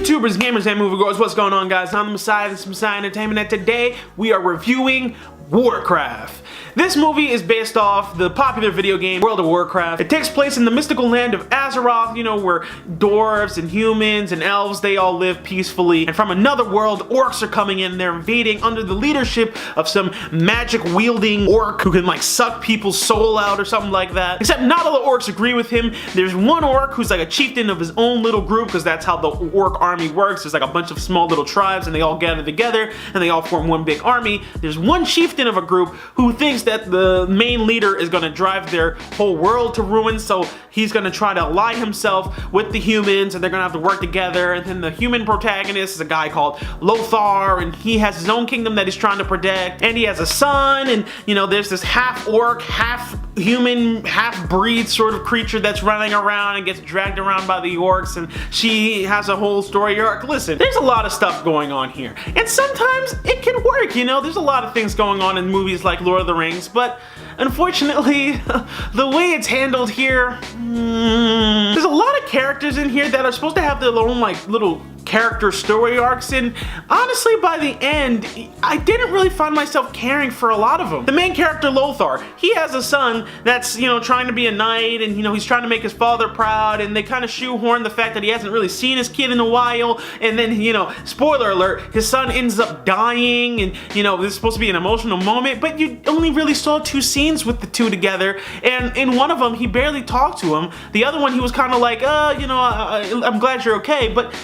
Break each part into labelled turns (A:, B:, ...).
A: YouTubers, gamers, and moviegoers, what's going on, guys? I'm the Messiah, this is Messiah Entertainment, and today we are reviewing Warcraft. This movie is based off the popular video game World of Warcraft. It takes place in the mystical land of Azeroth, you know, where dwarves and humans and elves, they all live peacefully. And from another world, orcs are coming in, they're invading under the leadership of some magic-wielding orc who can like suck people's soul out or something like that. Except not all the orcs agree with him. There's one orc who's like a chieftain of his own little group, because that's how the orc army works. There's like a bunch of small little tribes and they all gather together and they all form one big army. There's one chieftain of a group who thinks that the main leader is going to drive their whole world to ruin, so he's going to try to ally himself with the humans and they're going to have to work together. And then the human protagonist is a guy called LOTR, and he has his own kingdom that he's trying to protect, and he has a son, and you know, there's this half orc, half human, half breed sort of creature that's running around and gets dragged around by the orcs, and she has a whole story arc. Listen, there's a lot of stuff going on here, and sometimes it can work, you know. There's a lot of things going on in movies like Lord of the Rings, but unfortunately, the way it's handled here, there's a lot of characters in here that are supposed to have their own like little character story arcs, and honestly by the end I didn't really find myself caring for a lot of them. The main character LOTR, he has a son that's, you know, trying to be a knight, and you know, he's trying to make his father proud, and they kind of shoehorn the fact that he hasn't really seen his kid in a while, and then, you know, spoiler alert, his son ends up dying, and you know, this is supposed to be an emotional moment, but you only really saw 2 scenes with the two together, and in one of them he barely talked to him. The other one he was kind of like, you know, I'm glad you're okay, but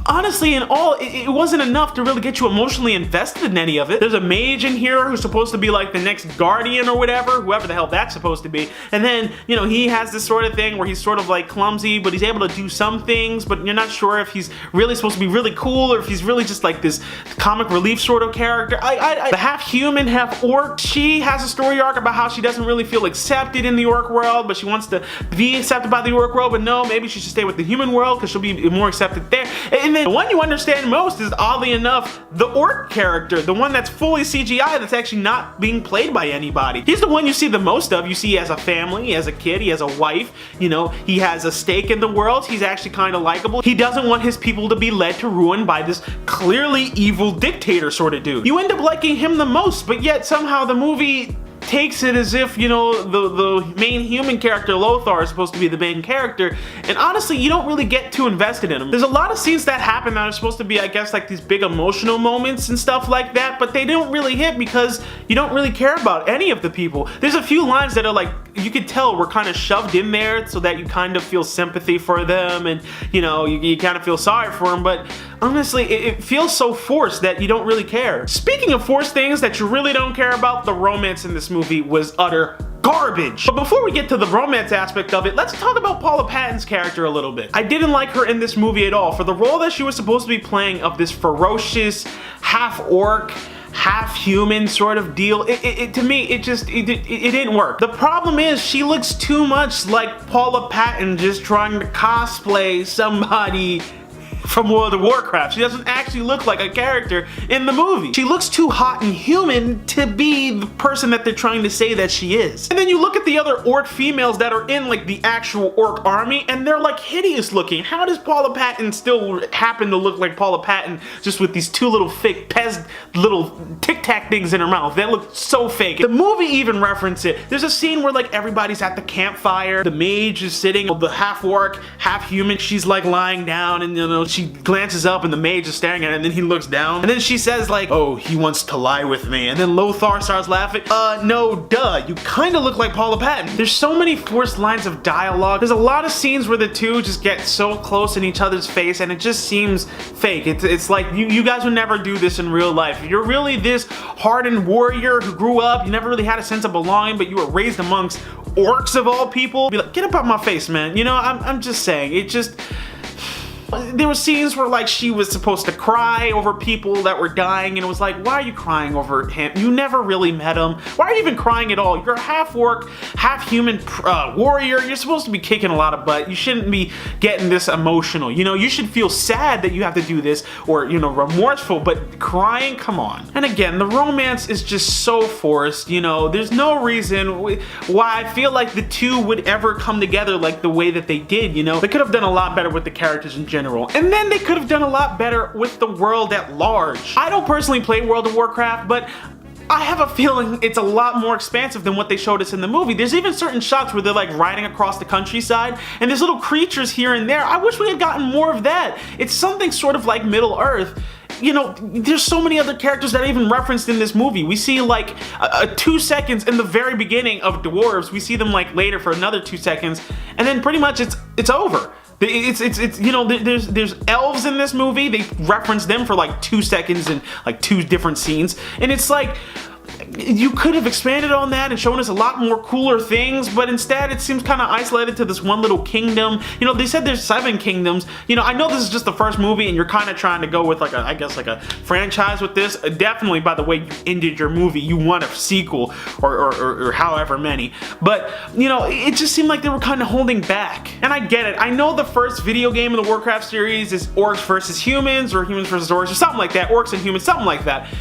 A: honestly, in all, it wasn't enough to really get you emotionally invested in any of it. There's a mage in here who's supposed to be like the next guardian or whatever, whoever the hell that's supposed to be. And then, you know, he has this sort of thing where he's sort of like clumsy, but he's able to do some things, but you're not sure if he's really supposed to be really cool or if he's really just like this comic relief sort of character. The half human, half orc, she has a story arc about how she doesn't really feel accepted in the orc world, but she wants to be accepted by the orc world, but no, maybe she should stay with the human world because she'll be more accepted there. And then the one you understand most is, oddly enough, the orc character, the one that's fully CGI, that's actually not being played by anybody. He's the one you see the most of. You see he has a family, he has a kid, he has a wife, you know, he has a stake in the world, he's actually kind of likable. He doesn't want his people to be led to ruin by this clearly evil dictator sort of dude. You end up liking him the most, but yet somehow the movie takes it as if, you know, the main human character, LOTR, is supposed to be the main character, and honestly, you don't really get too invested in him. There's a lot of scenes that happen that are supposed to be, I guess, like these big emotional moments and stuff like that, but they don't really hit because you don't really care about any of the people. There's a few lines that are like, you could tell were kind of shoved in there so that you kind of feel sympathy for them, and you know, you kind of feel sorry for them, but honestly, it feels so forced that you don't really care. Speaking of forced things that you really don't care about, the romance in this movie was utter garbage. But before we get to the romance aspect of it, let's talk about Paula Patton's character a little bit. I didn't like her in this movie at all. For the role that she was supposed to be playing of this ferocious, half-orc, half-human sort of deal, to me, it didn't work. The problem is she looks too much like Paula Patton just trying to cosplay somebody from World of Warcraft. She doesn't actually look like a character in the movie. She looks too hot and human to be the person that they're trying to say that she is. And then you look at the other orc females that are in like the actual orc army, and they're like hideous looking. How does Paula Patton still happen to look like Paula Patton just with these 2 little fake Pez little Tic Tac things in her mouth? That look so fake. The movie even referenced it. There's a scene where like everybody's at the campfire, the mage is sitting, the half orc, half human, she's like lying down, and you know, she glances up and the mage is staring at her, and then he looks down, and then she says like, oh, he wants to lie with me, and then LOTR starts laughing. No, duh, you kind of look like Paula Patton. There's so many forced lines of dialogue. There's a lot of scenes where the two just get so close in each other's face, and it just seems fake. It's like you guys would never do this in real life. You're really this hardened warrior who grew up, you never really had a sense of belonging, but you were raised amongst orcs of all people. Be like, get up out my face, man. You know, I'm just saying, it just... There were scenes where like she was supposed to cry over people that were dying, and it was like, why are you crying over him? You never really met him. Why are you even crying at all? You're a half orc, half human warrior. You're supposed to be kicking a lot of butt. You shouldn't be getting this emotional. You know, you should feel sad that you have to do this, or, you know, remorseful, but crying, come on. And again, the romance is just so forced. You know, there's no reason why I feel like the two would ever come together like the way that they did. You know, they could have done a lot better with the characters in general. general. And then they could have done a lot better with the world at large. I don't personally play World of Warcraft, but I have a feeling it's a lot more expansive than what they showed us in the movie. There's even certain shots where they're like riding across the countryside and there's little creatures here and there. I wish we had gotten more of that. It's something sort of like Middle Earth. You know, there's so many other characters that are even referenced in this movie. We see like 2 seconds in the very beginning of dwarves. We see them like later for another 2 seconds, and then pretty much it's over. It's you know, there's elves in this movie. They reference them for like 2 seconds in like 2 different scenes, and it's like, you could have expanded on that and shown us a lot more cooler things, but instead it seems kind of isolated to this one little kingdom. You know, they said there's 7 kingdoms. You know, I know this is just the first movie and you're kind of trying to go with like I guess like a franchise with this. Definitely, by the way you ended your movie, you want a sequel or however many. But, you know, it just seemed like they were kind of holding back. And I get it. I know the first video game in the Warcraft series is orcs versus humans, or humans versus orcs, or something like that. Orcs and humans, something like that.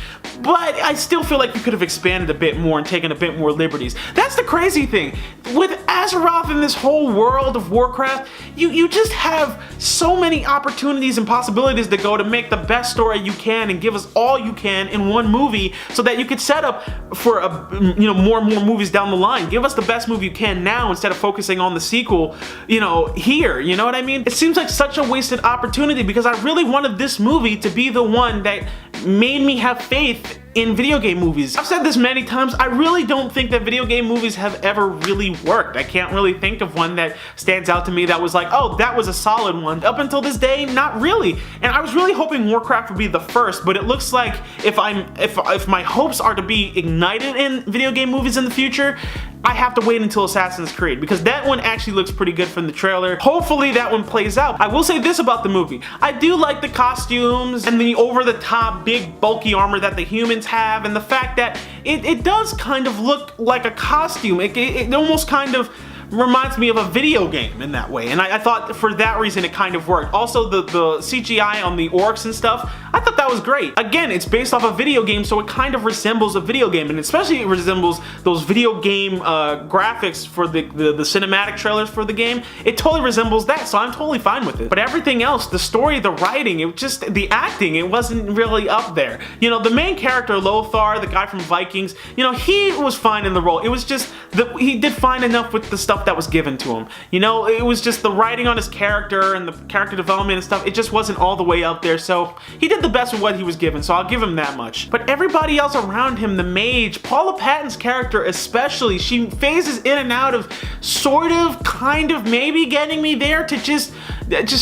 A: But I still feel like you could have expanded a bit more and taken a bit more liberties. That's the crazy thing. With Azeroth and this whole world of Warcraft, you just have so many opportunities and possibilities to go to make the best story you can and give us all you can in one movie, so that you could set up for more and more movies down the line. Give us the best movie you can now instead of focusing on the sequel, you know, here. You know what I mean? It seems like such a wasted opportunity, because I really wanted this movie to be the one that made me have faith in video game movies. I've said this many times, I really don't think that video game movies have ever really worked. I can't really think of one that stands out to me that was like, oh, that was a solid one. Up until this day, not really. And I was really hoping Warcraft would be the first, but it looks like if my hopes are to be ignited in video game movies in the future, I have to wait until Assassin's Creed, because that one actually looks pretty good from the trailer. Hopefully that one plays out. I will say this about the movie. I do like the costumes and the over-the-top big bulky armor that the humans have, and the fact that it does kind of look like a costume. It almost kind of reminds me of a video game in that way, and I thought for that reason it kind of worked. Also, the CGI on the orcs and stuff, I thought that was great. Again, it's based off a video game, so it kind of resembles a video game, and especially it resembles those video game graphics for the cinematic trailers for the game. It totally resembles that, so I'm totally fine with it. But everything else, the story, the writing, the acting, it wasn't really up there. You know, the main character, LOTR, the guy from Vikings, you know, he was fine in the role. It was just he did fine enough with the stuff that was given to him. You know, it was just the writing on his character and the character development and stuff, it just wasn't all the way out there, so he did the best with what he was given, so I'll give him that much. But everybody else around him, the mage, Paula Patton's character especially, she phases in and out of sort of, kind of, maybe getting me there, to just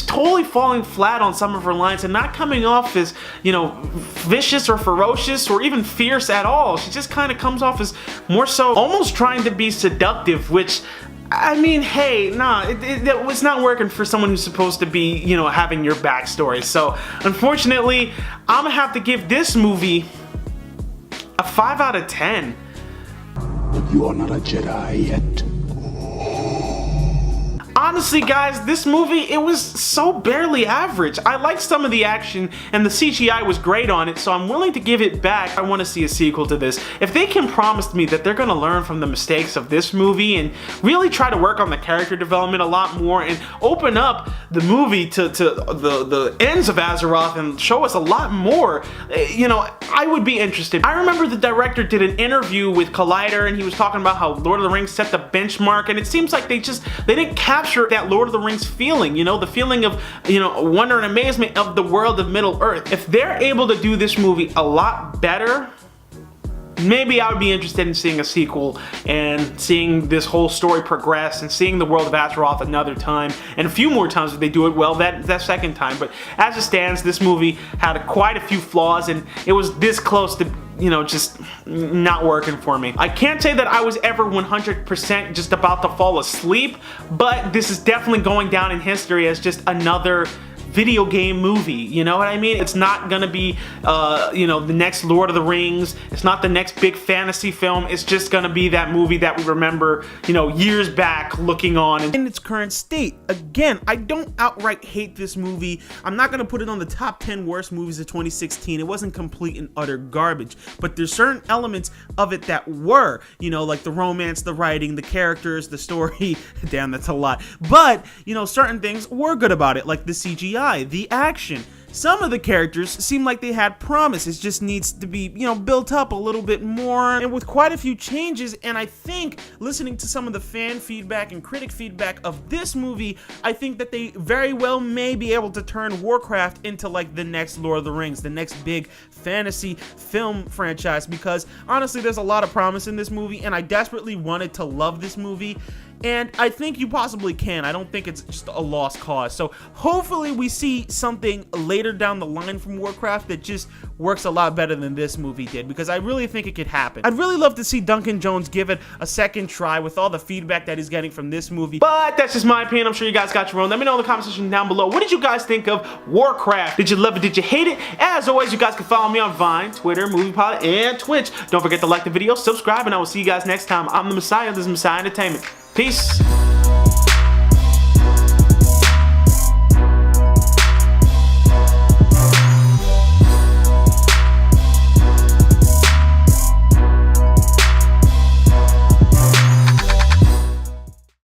A: totally falling flat on some of her lines and not coming off as, you know, vicious or ferocious or even fierce at all. She just kind of comes off as more so almost trying to be seductive, which, I mean, hey, nah, it's not working for someone who's supposed to be, you know, having your backstory. So, unfortunately, I'm gonna have to give this movie a 5 out of 10.
B: You are not a Jedi yet.
A: Honestly, guys, this movie, it was so barely average. I liked some of the action, and the CGI was great on it, so I'm willing to give it back. I want to see a sequel to this. If they can promise me that they're going to learn from the mistakes of this movie and really try to work on the character development a lot more and open up the movie to the ends of Azeroth and show us a lot more, you know, I would be interested. I remember the director did an interview with Collider, and he was talking about how Lord of the Rings set the benchmark, and it seems like they didn't capture that Lord of the Rings feeling, you know, the feeling of, you know, wonder and amazement of the world of Middle Earth. If they're able to do this movie a lot better, maybe I would be interested in seeing a sequel and seeing this whole story progress and seeing the world of Azeroth another time, and a few more times if they do it well that second time. But as it stands, this movie had quite a few flaws, and it was this close to, you know, just not working for me. I can't say that I was ever 100% just about to fall asleep, but this is definitely going down in history as just another video game movie, you know what I mean? It's not gonna be, you know, the next Lord of the Rings. It's not the next big fantasy film. It's just gonna be that movie that we remember, you know, years back looking on. In its current state, again, I don't outright hate this movie. I'm not gonna put it on the top 10 worst movies of 2016. It wasn't complete and utter garbage, but there's certain elements of it that were, you know, like the romance, the writing, the characters, the story. Damn, that's a lot. But, you know, certain things were good about it, like the CGI. CGI, the action. Some of the characters seem like they had promise. It just needs to be, built up a little bit more, and with quite a few changes. And I think listening to some of the fan feedback and critic feedback of this movie, I think that they very well may be able to turn Warcraft into like the next Lord of the Rings, the next big fantasy film franchise, because honestly there's a lot of promise in this movie, and I desperately wanted to love this movie. And I think you possibly can. I don't think it's just a lost cause. So hopefully we see something later down the line from Warcraft that just works a lot better than this movie did, because I really think it could happen. I'd really love to see Duncan Jones give it a second try with all the feedback that he's getting from this movie. But that's just my opinion. I'm sure you guys got your own. Let me know in the comment section down below. What did you guys think of Warcraft? Did you love it? Did you hate it? As always, you guys can follow me on Vine, Twitter, MoviePilot, and Twitch. Don't forget to like the video, subscribe, and I will see you guys next time. I'm the Messiah. This is Messiah Entertainment. Peace.